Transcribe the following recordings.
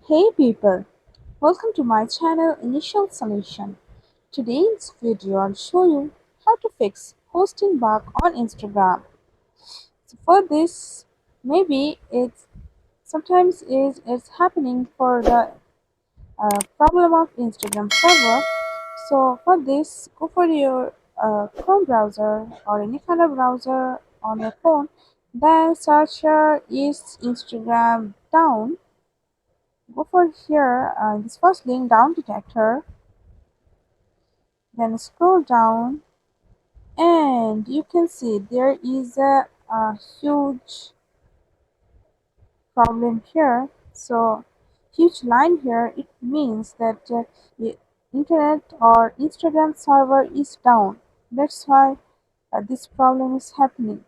Hey people, welcome to my channel Initial Solution. Today's video I'll show you how to fix hosting bug on Instagram. So for this, maybe it's happening for the problem of Instagram server. So for this, go for your Chrome browser or any kind of browser on your phone. Then search is Instagram down. Go for here this first link down detector, then scroll down and you can see there is a huge problem here. So huge line here, it means that the internet or Instagram server is down. That's why this problem is happening.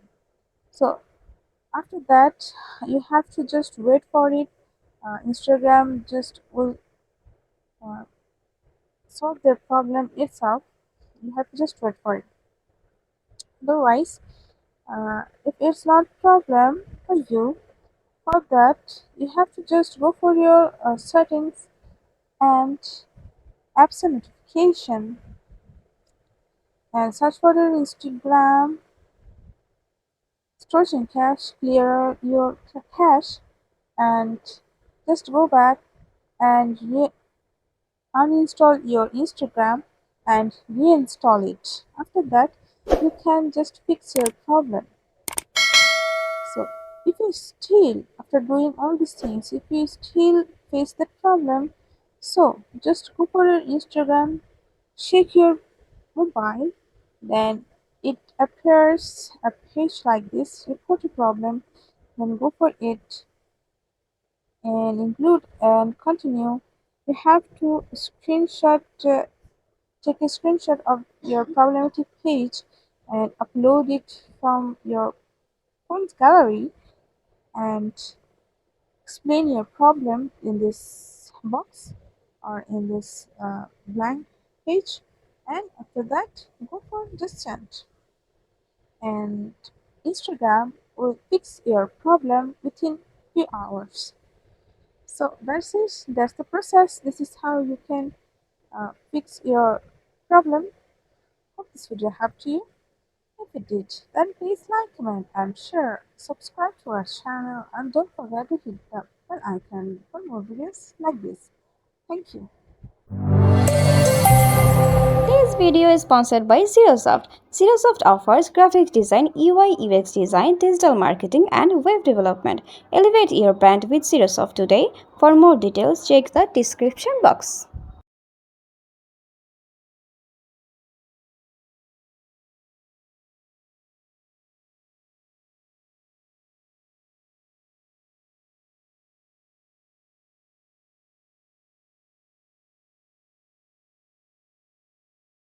So after that you have to just wait for it. Instagram just will uh, solve the problem itself. You have to just wait for it. Otherwise, if it's not problem for you, for that you have to just go for your settings and apps and notification and search for your Instagram storage and cache, clear your cache and just go back and uninstall your Instagram and reinstall it. After that, you can just fix your problem. So, if you still, after doing all these things, if you still face that problem, so just go for your Instagram, shake your mobile, then it appears a page like this, report a problem, then go for it and include and continue. You have to take a screenshot of your problematic page and upload it from your phone's gallery and explain your problem in this box or in this blank page, and after that go for just send, and Instagram will fix your problem within few hours. So that's it, that's the process. This is how you can fix your problem. Hope this video helped you. If it did, then please like, comment and share. Subscribe to our channel and don't forget to hit the bell icon for more videos like this. Thank you. This video is sponsored by Xirosoft. Xirosoft offers graphic design, UI UX design, digital marketing, and web development. Elevate your brand with Xirosoft today. For more details, check the description box.